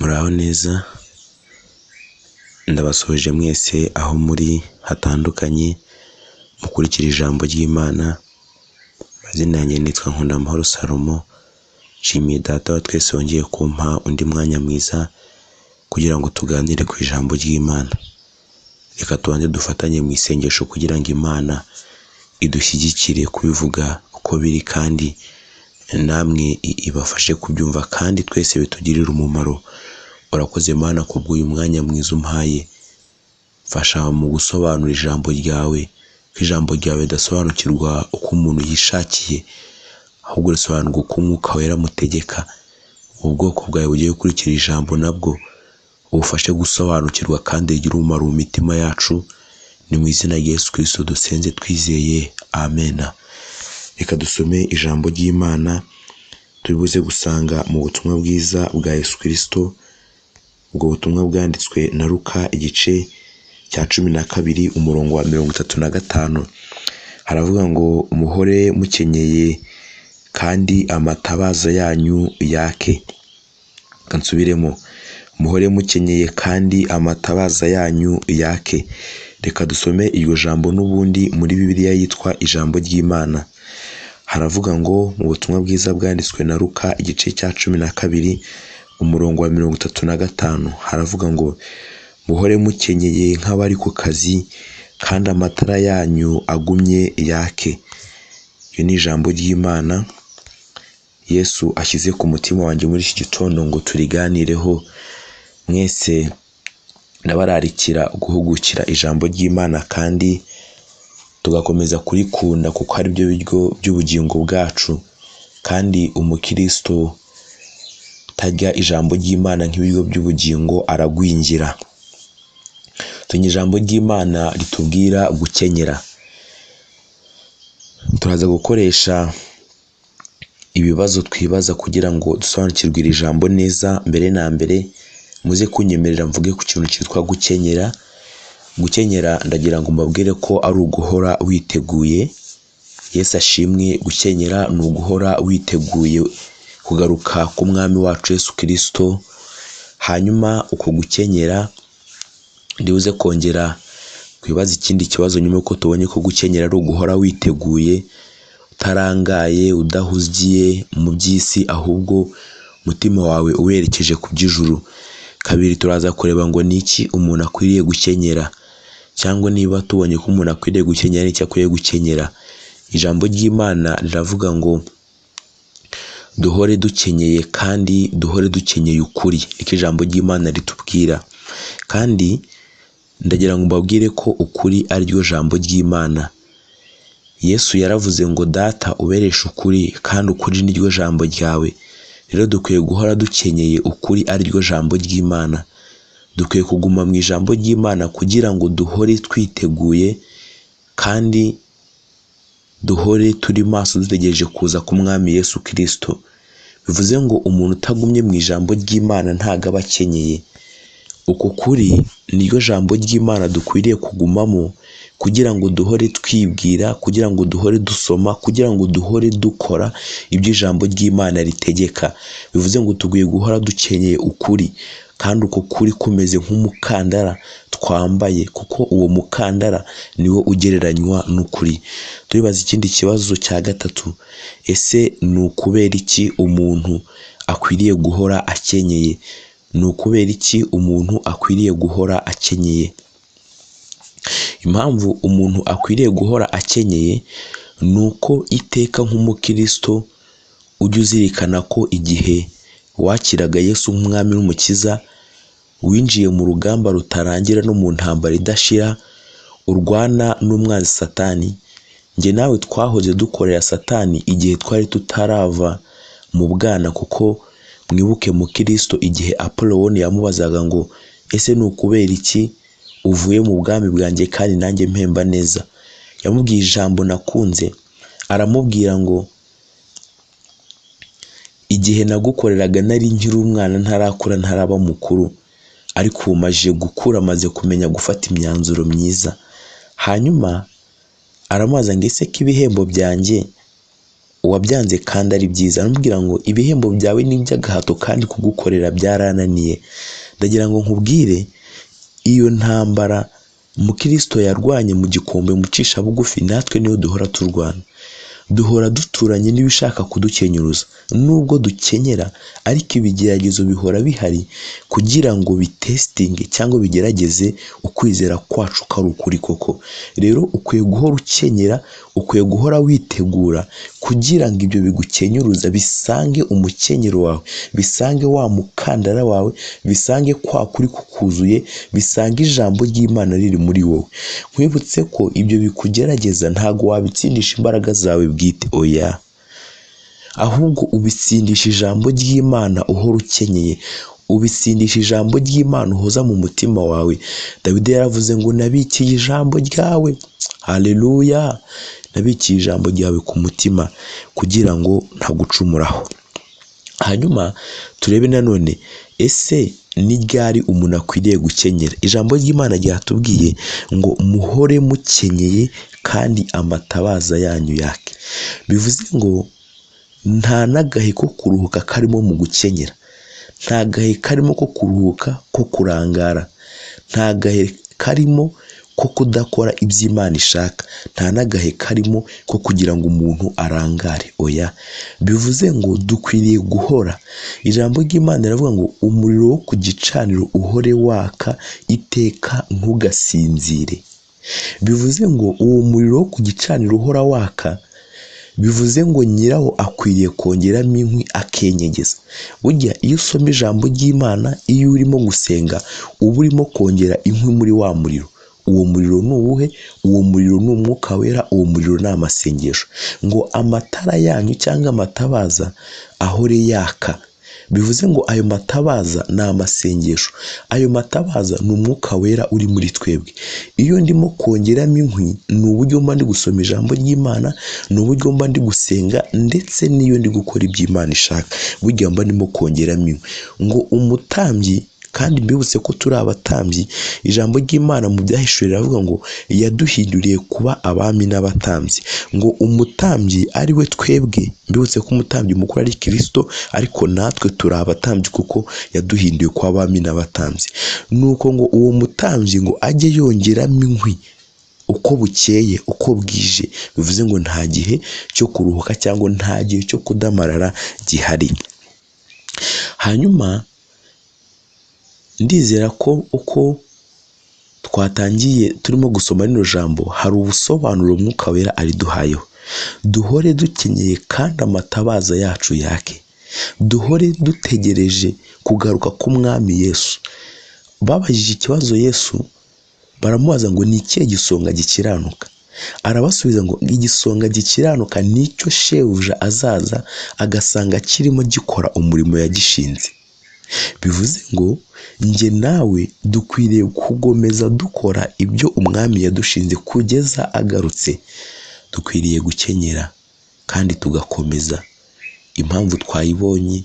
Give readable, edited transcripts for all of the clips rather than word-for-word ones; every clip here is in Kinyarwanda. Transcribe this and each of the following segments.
Muraho neza, ndabasoje mwese aho muri hatandukanye mukurikira ijambo ry'Imana. Amazina yanjye nitwa Nkundamahoro Salomo. Nshimiye Data wa twese wongeye kumpa undi mwanya mwiza kugira ngo tuganire ku ijambo ry'Imana. Reka tubanze dufatanye mu isengesho kugira ngo Imana idushyigikire kubivuga uko biri kandi namwe ibafashe kubyumva kandi twese bitugirira umumaro. Urakoze Mana kubw'uyu mwanya mwiza umpaye. Fasha mu gusobanura ijambo ryawe, ko ijambo ryawe ridasobanukirwa uko umuntu yishakiye, ahubwo risobanurwa uko Umwuka Wera amutegeka. Ubwoko bwawe bugiye gukurikira ijambo nabwo ubufashe gusobanukirwa kandi rigire umumaro mu mitima yacu. Ni mu izina rya Yesu Kristo dusenze twizeye, amen. Reka dusome ijambo ry'Imana turi buze gusanga mu butumwa bwiza bwa Yesu Kristo. Ubwo butumwa bwanditswe na Luka igice cya 12 umurongo wa 35. Haravuga ngo muhore mukenyeye kandi amatabaza yanyu yake. Kansubiremo, muhore mukenyeye kandi amatabaza yanyu yake. Reka dusome iryo jambo n'ubundi muri Bibiliya yitwa ijambo ry'Imana. Haravuga ngo mu butumwa bwiza bwanditswe na Luka igice cya 12 umurongo wa 35, haravuga ngo muhore mukenyeye nk'abari ku kazi kandi amatara yanyu agumye yake. Iyo ni ijambo ry'Imana Yesu ashyize ku mutima wanjye muri iki gitondo ngo turiganireho. Mwese ndabararikira guhugukira ijambo ry'Imana kandi tugakomeza kurikunda kuko ari byo biryo by'ubugingo bwacu, kandi umukristo utarya ijambo ry'Imana nk'ibiryo by'ubugingo aragwingira. Tunye ijambo ry'Imana ritubwira gukenyera. Turaza gukoresha ibibazo twibaza kugira ngo dusobanukirwe iri jambo neza. Mbere na mbere muze kunyemerera mvuge ku kintu cyitwa gukenyera. Gukenyera ndagira ngo mbabwire ko ari uguhora witeguye. Yesu ashimwe. Gukenyera ni uguhora witeguye kugaruka ku mwami wacu Yesu Kristo. Hanyuma uko gukenyera ndibuze kongera kwibaza ikindi kibazo nyuma yuko tubonye ko gukenyera ari uguhora witeguye, utarangaye, udahugiye mu by'isi, ahubwo umutima wawe uwerekeje ku by'ijuru. Kabiri, turaza kureba ngo ni iki umuntu akwiriye gukenyera, cyangwa niba tubonye ko umuntu akwiriye gukenyera n'icyo akwiriye gukenyera. Ijambo ry'Imana riravuga ngo duhore dukenyeye kandi duhore dukenyeye ukuri. Iki ijambo ry'Imana ritubwira, kandi ndagira ngo mbabwire ko ukuri ari ryo jambo ry'Imana. Yesu yaravuze ngo Data uberesha ukuri kandi ukuri ni ryo jambo ryawe. Rero dukwiye guhora dukenyeye ukuri ari ryo jambo ry'Imana. Dukwiye kuguma mu ijambo ry'Imana kugira ngo duhore twiteguye kandi duhore turi maso dutegereje kuza ku mwami Yesu Kristo. Bivuze ngo umuntu utagumye mu ijambo ry'Imana ntago aba akenyeye. Uko kuri niryo jambo ry'Imana dukwiriye kugumamo kugira ngo duhore twibwira, kugira ngo duhore dusoma, kugira ngo duhore dukora ibyo ijambo ry'Imana ritegeka. Bivuze ngo tugiye guhora dukenyeye ukuri, kandi uko kuri kumeze nk'umukandara twambaye, kuko uwo mukandara niwo ugereranywa n'ukuri. Turibaza ikindi kibazo cya gatatu, ese ni ukubera iki umuntu akwiriye guhora akenyeye? Ni ukubera iki umuntu akwiriye guhora akenyeye? Impamvu umuntu akwiriye guhora akenyeye ni uko iteka nk'umukristo ujya uzirikana ko igihe wakiraga Yesu nk'umwami n'umukiza, winjiye mu rugamba rutarangira no mu ntambara idashira, urwana n'umwanzi Satani. Njye nawe twahoze dukorera Satani igihe twari tutarava mu bwana, kuko mwibuke mu Kristo igihe Apoloni yamubazaga ngo ese ni ukubera iki uvuye mu bwami bwanjye kandi nanjye mpemba neza? Yamubwiye ijambo nakunze, aramubwira ngo igihe nagukoreraga nari nkiri umwana, ntarakura, ntaraba mukuru, ariko ubu maze gukura, maze kumenya gufata imyanzuro myiza. Hanyuma aramubaza ngo ese ko ibihembo byanjye wabyanze kandi ari byiza. Aramubwira ngo ibihembo byawe ni iby'agahato kandi kugukorera byarananiye. Ndagira ngo nkubwire, iyo ntambara Mukristo yarwanye mu gikombe mucisha bugufi, natwe niyo duhora turwana. Duhora duturanye n'ibishaka kudukenyuruza. Nubwo dukenyera, ariko ibigeragezo bihora bihari kugira ngo bitestinge cyangwa bigerageze ukwizera kwacu ko ari ukuri koko. Rero ukwiye guhora ukenyera, ukwiye guhora witegura kugira ngo ibyo bigukenyuruza bisange umukenyero wawe, bisange wa mukandara wawe, bisange kwa kuri kukuzuye, bisange ijambo ry'Imana riri muri wowe. Nkwibutse ko ibyo bikugerageza ntago wabitsindisha imbaraga zawe bwite, oya, ahubwo ubitsindisha ijambo ry'Imana uhora ukenyeye, ubitsindisha ijambo ry'Imana uhoza mu mutima wawe. Dawidi yaravuze ngo nabikiye ijambo ryawe, haleluya, nabikiye ijambo ryawe ku mutima kugira ngo ntagucumuraho. Hanyuma turebe nanone, ese ni ryari umuntu akwiriye gukenyera? Ijambo ry'Imana ryatubwiye ngo muhore mukenyeye kandi amatabaza yanyu yake. Bivuze ngo nta n'agahe ko kuruhuka karimo mu gukenyera, nta gahe karimo ko kuruhuka, ko kurangara, nta gahe karimo ko kudakora iby'Imana ishaka, nta n'agahe karimo ko kugira ngo umuntu arangare, oya. Bivuze ngo dukwiriye guhora. Ijambo ry'Imana riravuga ngo umuriro wo ku gicaniro uhore waka iteka ntugasinzire. Bivuze ngo uwo muriro wo ku gicaniro uhora waka, bivuze ngo nyirawo akwiriye kongeramo inkwi akenyegeza. Burya iyo usoma ijambo ry'Imana, iyo urimo gusenga, uba urimo kongera inkwi muri wa muriro. Uwo muriro ni uwuhe? Uwo muriro ni umwuka wera, uwo muriro ni amasengesho. Ngo amatara yanyu cyangwa amatabaza ahore yaka. Bivuze ngo ayo matabaza ni amasengesho, ayo matabaza ni umwuka wera uri muri twebwe. Iyo ndimo kongeramo inkwi, ni uburyo mba ndi gusoma ijambo ry'Imana, ni uburyo mba ndi gusenga, ndetse n'iyo ndi gukora iby'Imana ishaka, burya mba ndimo kongeramo inkwi. Ngo umutambyi, kandi mbibutse ko turi abatambyi, ijambo ry'Imana mu Byahishuwe riravuga ngo yaduhinduriye kuba abami n'abatambyi. Ngo umutambyi ari we twebwe, mbibutse ko umutambyi mukuru ari Kristo, ariko natwe turi abatambyi kuko yaduhinduye kuba abami n'abatambyi. Nuko ngo uwo mutambyi ngo ajye yongeramo inkwi uko bukeye uko bwije. Bivuze ngo nta gihe cyo kuruhuka cyangwa nta gihe cyo kudamarara gihari. Hanyuma ndizera ko uko twatangiye turimo gusoma rino jambo, hari ubusobanuro umwuka wera ariduhayeho. Duhore dukenyeye kandi amatabaza yacu yake. Duhore dutegereje kugaruka k'umwami Yesu. Babajije ikibazo Yesu, baramubaza ngo ni ikihe gisonga gikiranuka? Arabasubiza ngo igisonga gikiranuka nicyo shebuja azaza agasanga kirimo gikora umurimo yagishinze. Bivuze ngo njye nawe dukwiriye kugomeza dukora ibyo umwami yadushinze kugeza agarutse. Dukwiriye gukenyera kandi tugakomeza. Impamvu twayibonye,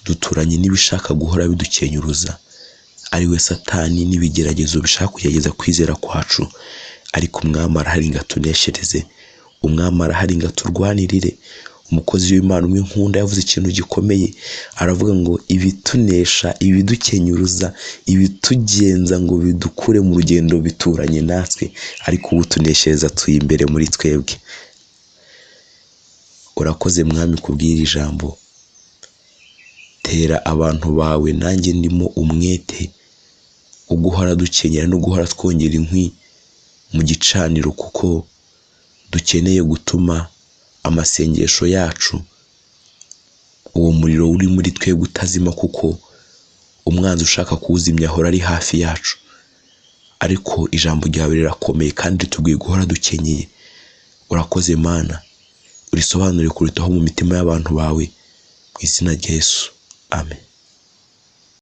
duturanye n'ibishaka guhora bidukenyuruza, ari we Satani n'ibigeragezo bishaka kuyageza kwizera kwacu. Ariko umwami arahari ngo atuneshereze, umwami arahari ngo aturwanirire. Umukozi w'Imana umwe nkunda yavuze ikintu gikomeye, aravuga ngo ibitunesha, ibidukenyuruza, ibitugenza ngo bidukure mu rugendo bituranye natwe, ariko ubu tuneshereza tuyi imbere muri twebwe. Urakoze mwami kubwira ijambo. Tera abantu bawe nanjye ndimo umwete uguhora dukenyera no guhora twongera inkwi mu gicaniro, kuko dukeneye gutuma amasengesho yacu, uwo muriro uri muri twebwe utazima, kuko umwanzi ushaka kuwuzimya ahora ari hafi yacu. Ariko ijambo ryawe rirakomeye kandi tugiye guhora dukenyeye. Urakoze Mana, urisobanure kurutaho mu mitima y'abantu bawe, mu izina rya Yesu, amen.